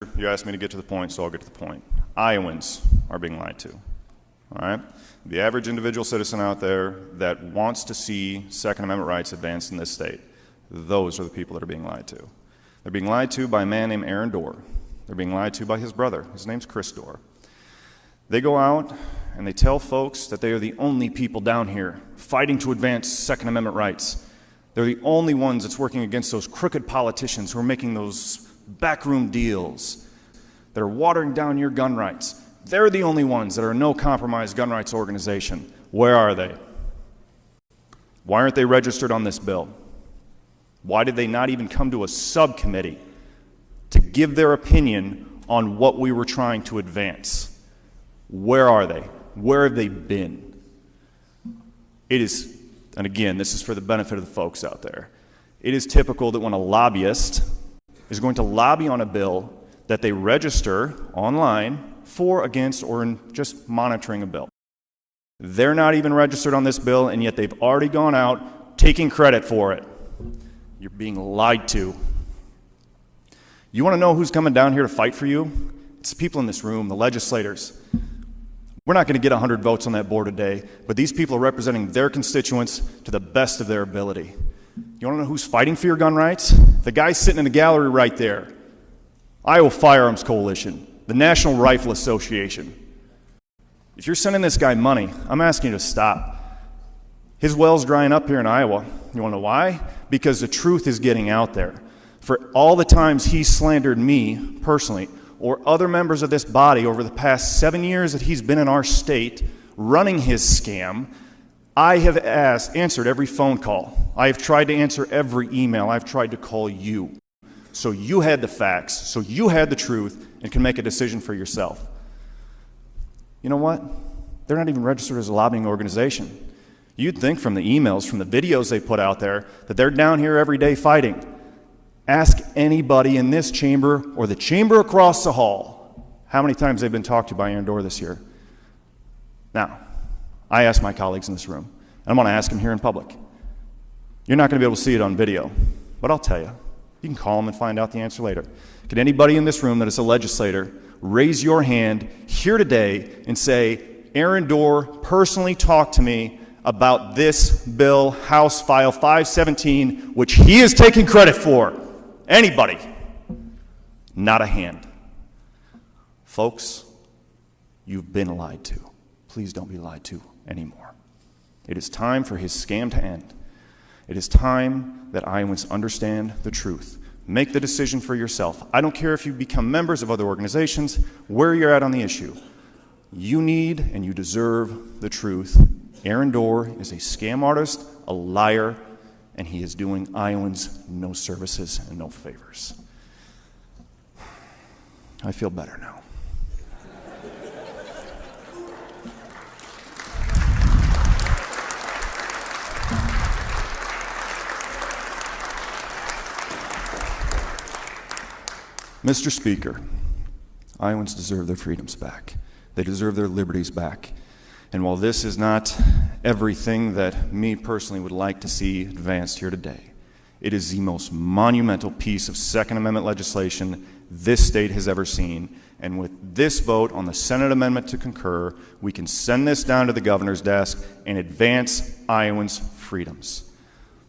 You asked me to get to the point, so I'll get to the point. Iowans are being lied to. All right? The average individual citizen out there that wants to see Second Amendment rights advanced in this state, those are the people that are being lied to. They're being lied to by a man named Aaron Dorr. They're being lied to by his brother. His name's Chris Dorr. They go out and they tell folks that they are the only people down here fighting to advance Second Amendment rights. They're the only ones that's working against those crooked politicians who are making those backroom deals that are watering down your gun rights. They're the only ones that are a no-compromise gun rights organization. Where are they? Why aren't they registered on this bill? Why did they not even come to a subcommittee to give their opinion on what we were trying to advance? Where are they? Where have they been? It is, and again, this is for the benefit of the folks out there, it is typical that when a lobbyist is going to lobby on a bill that they register online for, against, or in just monitoring a bill. They're not even registered on this bill, and yet they've already gone out taking credit for it. You're being lied to. You want to know who's coming down here to fight for you? It's the people in this room, the legislators. We're not going to get 100 votes on that board today, but these people are representing their constituents to the best of their ability. You want to know who's fighting for your gun rights? The guy sitting in the gallery right there. Iowa Firearms Coalition, the National Rifle Association. If you're sending this guy money, I'm asking you to stop. His well's drying up here in Iowa. You want to know why? Because the truth is getting out there. For all the times he slandered me personally, or other members of this body over the past 7 years that he's been in our state running his scam, I have answered every phone call. I have tried to answer every email. I've tried to call you. So you had the facts, so you had the truth, and can make a decision for yourself. You know what? They're not even registered as a lobbying organization. You'd think from the emails, from the videos they put out there, that they're down here every day fighting. Ask anybody in this chamber or the chamber across the hall how many times they've been talked to by Aaron Dorr this year. Now, I asked my colleagues in this room, and I'm going to ask them here in public. You're not going to be able to see it on video, but I'll tell you. You can call them and find out the answer later. Can anybody in this room that is a legislator raise your hand here today and say, Aaron Dorr personally talked to me about this bill, House File 517, which he is taking credit for? Anybody? Not a hand. Folks, you've been lied to. Please don't be lied to anymore. It is time for his scam to end. It is time that Iowans understand the truth. Make the decision for yourself. I don't care if you become members of other organizations, where you're at on the issue. You need and you deserve the truth. Aaron Dorr is a scam artist, a liar, and he is doing Iowans no services and no favors. I feel better now. Mr. Speaker, Iowans deserve their freedoms back. They deserve their liberties back. And while this is not everything that me personally would like to see advanced here today, it is the most monumental piece of Second Amendment legislation this state has ever seen. And with this vote on the Senate amendment to concur, we can send this down to the governor's desk and advance Iowans' freedoms.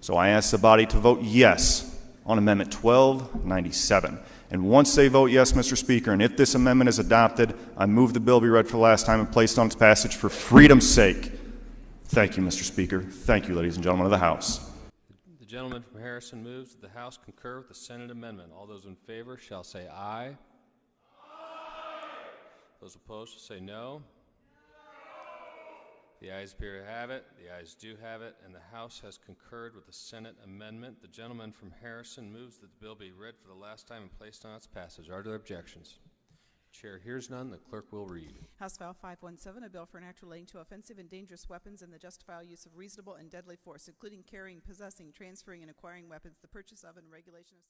So I ask the body to vote yes on Amendment 1297. And once they vote yes, Mr. Speaker, and if this amendment is adopted, I move the bill be read for the last time and placed on its passage for freedom's sake. Thank you, Mr. Speaker. Thank you, ladies and gentlemen of the House. The gentleman from Harrison moves that the House concur with the Senate amendment. All those in favor shall say aye. Aye. Those opposed shall say no. The ayes appear to have it. The ayes do have it, and the House has concurred with the Senate amendment. The gentleman from Harrison moves that the bill be read for the last time and placed on its passage. Are there objections? Chair hears none. The clerk will read. House File 517, a bill for an act relating to offensive and dangerous weapons and the justifiable use of reasonable and deadly force, including carrying, possessing, transferring, and acquiring weapons, the purchase of and regulation of